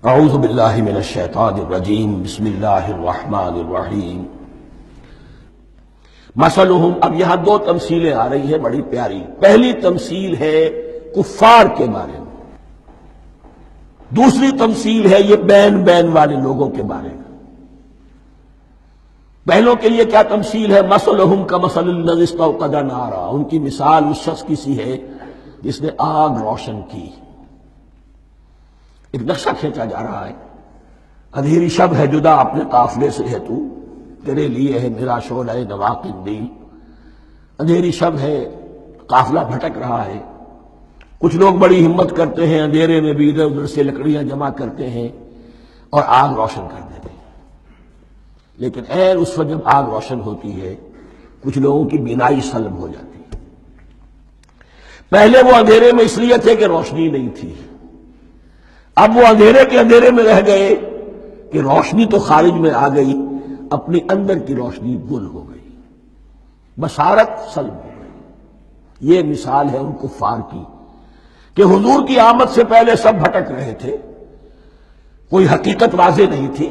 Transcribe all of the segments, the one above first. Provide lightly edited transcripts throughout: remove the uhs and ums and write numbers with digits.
اعوذ باللہ من الشیطان الرجیم بسم اللہ الرحمن الرحیم مثلہم۔ اب یہاں دو تمثیلیں آ رہی ہیں بڑی پیاری۔ پہلی تمثیل ہے کفار کے بارے میں، دوسری تمثیل ہے یہ بین والے لوگوں کے بارے میں۔ پہلوں کے لیے کیا تمثیل ہے؟ مثلہم کمثل الذی استوقد نارا، ان کی مثال اس شخص کی سی ہے جس نے آگ روشن کی۔ ایک نقشہ کھینچا جا رہا ہے، اندھیری شب ہے جدا اپنے قافلے سے ہے تو، تیرے لیے ہے میرا شعلہ نوا قندیل۔ اندھیری شب ہے، قافلہ بھٹک رہا ہے، کچھ لوگ بڑی ہمت کرتے ہیں، اندھیرے میں بھی ادھر ادھر سے لکڑیاں جمع کرتے ہیں اور آگ روشن کر دیتے ہیں۔ لیکن عین اس وقت جب آگ روشن ہوتی ہے کچھ لوگوں کی بینائی سلب ہو جاتی ہے۔ پہلے وہ اندھیرے میں اس لیے تھے کہ روشنی نہیں تھی، اب وہ اندھیرے کے اندھیرے میں رہ گئے کہ روشنی تو خارج میں آ گئی، اپنی اندر کی روشنی گل ہو گئی، بصارت سلب ہو گئی۔ یہ مثال ہے ان کفار کی کہ حضور کی آمد سے پہلے سب بھٹک رہے تھے، کوئی حقیقت واضح نہیں تھی،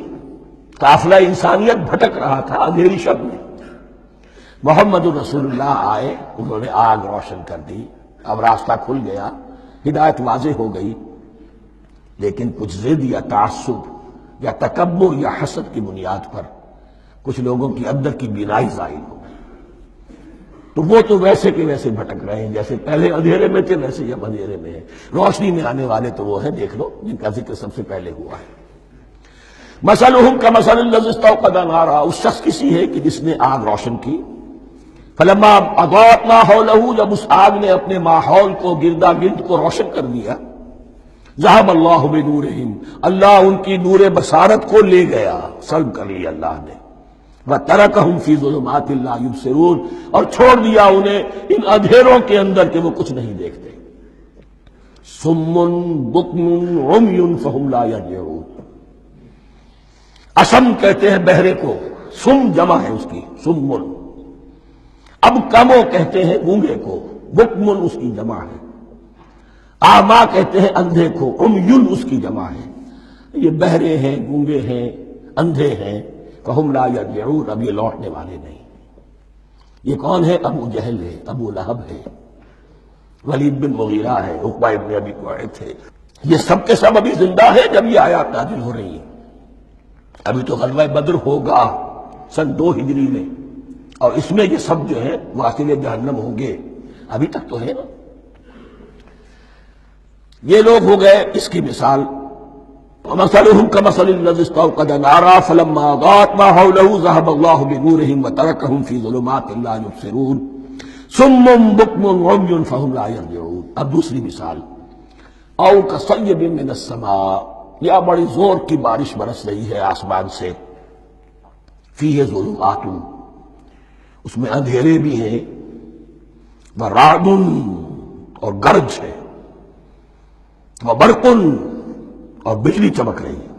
قافلہ انسانیت بھٹک رہا تھا اندھیری شب میں۔ محمد رسول اللہ آئے، انہوں نے آگ روشن کر دی، اب راستہ کھل گیا، ہدایت واضح ہو گئی۔ لیکن کچھ ضد یا تعصب یا تکبر یا حسد کی بنیاد پر کچھ لوگوں کی اندر کی بینائی زائل ہو گئی، تو وہ تو ویسے کے ویسے بھٹک رہے ہیں جیسے پہلے اندھیرے میں تھے، ویسے ہی اب اندھیرے میں ہیں۔ روشنی میں آنے والے تو وہ ہیں، دیکھ لو جن کا ذکر سب سے پہلے ہوا ہے۔ مثلہم کمثل الذی استوقد نارا، اس شخص کی سی ہے کہ جس نے آگ روشن کی۔ فلما اضاءت ما حولہ، جب اس آگ نے اپنے ماحول کو، گردا گرد کو روشن کر دیا، ذہب اللہ بنورہم، اللہ ان کی نور بصارت کو لے گیا، سلب کر لیا اللہ نے۔ وترکہم فی ظلمات لا یبصرون، اور چھوڑ دیا انہیں ان اندھیروں کے اندر کہ وہ کچھ نہیں دیکھتے۔ صم بکم عمی فہم لا یرجعون، اسم کہتے ہیں بہرے کو، سم جمع ہے اس کی، سمن۔ اب کمو کہتے ہیں گونگے کو، بکمن اس کی جمع ہے۔ آما کہتے ہیں اندھے کو، عمیٌ اس کی جمع ہے۔ یہ بہرے ہیں، گونگے ہیں، اندھے ہیں، فہم لا یرجعون، اب یہ لوٹنے والے نہیں۔ یہ کون ہے؟ ابو جہل ہے، ابو لہب ہے، ولید بن مغیرہ ہے، عقبہ ابن ابی معیط ہے۔ یہ سب کے سب ابھی زندہ ہے جب یہ آیات نازل ہو رہی ہیں۔ ابھی تو غزوہ بدر ہوگا سن 2 ہجری میں، اور اس میں یہ سب جو ہے واصل جہنم ہوں گے، ابھی تک تو ہے نا۔ یہ لوگ ہو گئے اس کی مثال۔ وَمَثَلُهُمْ كَمَثَلِ الَّذِي اسْتَوْقَدَ نَارًا فَلَمَّا أَضَاءَتْ مَا حَوْلَهُ ذَهَبَ اللَّهُ بِنُورِهِمْ وَتَرَكَهُمْ فِي ظُلُمَاتٍ لَا يُبْصِرُونَ صُمٌّ بُكْمٌ عُمْيٌ فَهُمْ لَا يَرْجِعُونَ۔ اب دوسری مثال، أَوْ كَصَيِّبٍ مِّنَ السَّمَاءِ، یا بڑی زور کی بارش برس رہی ہے آسمان سے، فِيهِ ظُلُمَاتٌ، اس میں اندھیرے بھی ہیں، وَرَعْدٌ، اور گرج ہے، وَبَرْقٌ، اور بجلی چمک رہی ہے۔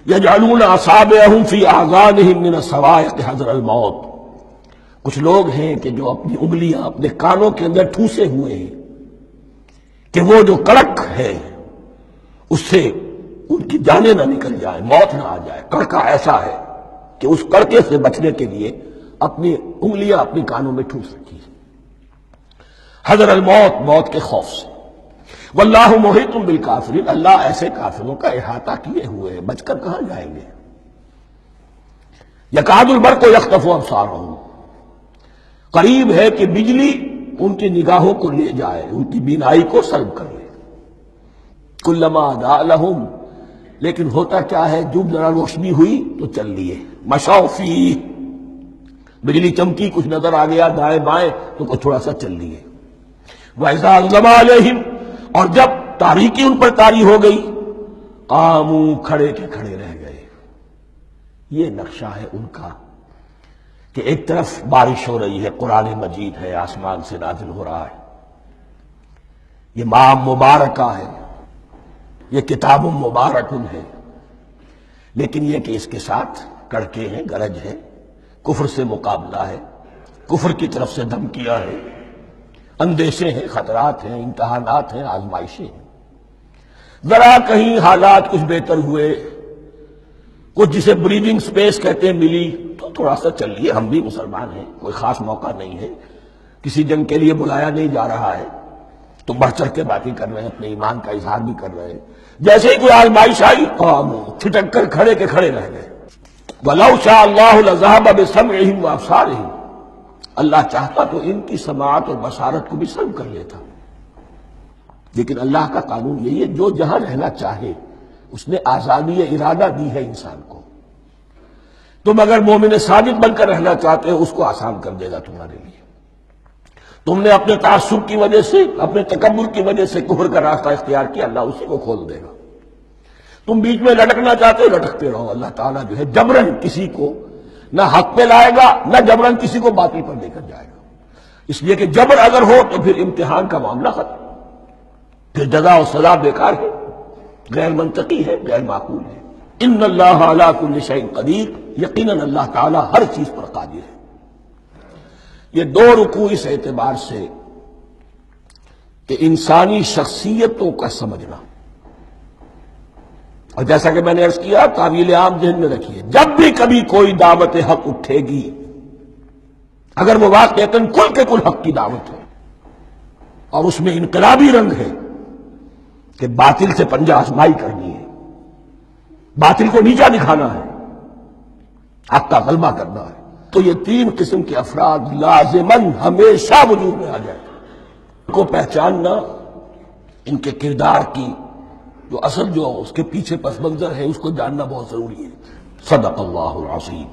یجعلون اصابعهم فی اذانهم من الصواعق حذر الموت، کچھ لوگ ہیں کہ جو اپنی انگلیاں اپنے کانوں کے اندر ٹھوسے ہوئے ہیں کہ وہ جو کڑک ہے اس سے ان کی جانیں نہ نکل جائیں، موت نہ آ جائے۔ کڑکا ایسا ہے کہ اس کڑکے سے بچنے کے لیے اپنی انگلیاں اپنی کانوں میں ٹھوس رکھی ہیں، حذر الموت، موت کے خوف سے۔ واللہ محیط بالکافرین، اللہ ایسے کافروں کا احاطہ کیے ہوئے ہیں، بچ کر کہاں جائیں گے۔ یکاد البرق یخطف ابصارہم، قریب ہے کہ بجلی ان کی نگاہوں کو لے جائے، ان کی بینائی کو سلب کر لے۔ کلما اضاء لہم، لیکن ہوتا کیا ہے، جب ذرا روشنی ہوئی تو چل لیے، مشوا فیہ، بجلی چمکی، کچھ نظر آ گیا دائیں بائیں تو کچھ تھوڑا سا چل لیے۔ وَإِذَا أَظْلَمَ عَلَيْهِمْ، اور جب تاریکی ان پر طاری ہو گئی، قاموا، کھڑے کے کھڑے رہ گئے۔ یہ نقشہ ہے ان کا کہ ایک طرف بارش ہو رہی ہے، قرآن مجید ہے، آسمان سے نازل ہو رہا ہے، یہ ماہ مبارکہ ہے، یہ کتاب مبارک ہے، لیکن یہ کہ اس کے ساتھ کڑکے ہیں، گرج ہے، کفر سے مقابلہ ہے، کفر کی طرف سے دھمکیاں ہیں، اندیشے ہیں، خطرات ہیں، امتحانات ہیں، آزمائشیں ہیں۔ ذرا کہیں حالات کچھ بہتر ہوئے، کچھ جسے بریدنگ سپیس کہتے ہیں ملی، تو تھوڑا سا چلیے، ہم بھی مسلمان ہیں، کوئی خاص موقع نہیں ہے، کسی جنگ کے لیے بلایا نہیں جا رہا ہے، تو بڑھ چڑھ کے باتیں کر رہے ہیں، اپنے ایمان کا اظہار بھی کر رہے ہیں۔ جیسے ہی کوئی آزمائش آئی چھٹک کر کھڑے کے کھڑے رہ گئے۔ وَلَوْ شَاءَ اللَّهُ لَذَهَبَ بِسَمْعِهِمْ وَأَبْصَارِهِمْ، اللہ چاہتا تو ان کی سماعت اور بصارت کو بھی سلب کر لیتا، لیکن اللہ کا قانون یہی ہے، جو جہاں رہنا چاہے اس نے آزادی ارادہ دی ہے انسان کو۔ تم اگر مومن صادق بن کر رہنا چاہتے ہو، اس کو آسان کر دے گا تمہارے لیے۔ تم نے اپنے تعصب کی وجہ سے، اپنے تکبر کی وجہ سے کفر کا راستہ اختیار کیا، اللہ اسی کو کھول دے گا۔ تم بیچ میں لٹکنا چاہتے ہو، لٹکتے رہو، اللہ تعالیٰ جو ہے جبرن کسی کو نہ حق پہ لائے گا، نہ جبرن کسی کو باطل پر لے کر جائے گا، اس لیے کہ جبر اگر ہو تو پھر امتحان کا معاملہ ختم، پھر جزا و سزا بیکار ہے، غیر منطقی ہے، غیر معقول ہے۔ ان اللہ علی کل شیء قدیر، یقیناً اللہ تعالیٰ ہر چیز پر قادر ہے۔ یہ دو رکوع اس اعتبار سے کہ انسانی شخصیتوں کا سمجھنا، اور جیسا کہ میں نے عرض کیا، تعویل عام ذہن میں رکھیے، جب بھی کبھی کوئی دعوت حق اٹھے گی، اگر وہ واقعتاً کل کے کل حق کی دعوت ہے اور اس میں انقلابی رنگ ہے کہ باطل سے پنجہ آزمائی کرنی ہے، باطل کو نیچا دکھانا ہے، حق کا غلبہ کرنا ہے، تو یہ تین قسم کے افراد لازماً ہمیشہ وجود میں آ جائیں۔ ان کو پہچاننا، ان کے کردار کی جو اصل جو اس کے پیچھے پس منظر ہے، اس کو جاننا بہت ضروری ہے۔ صدق اللہ العظیم۔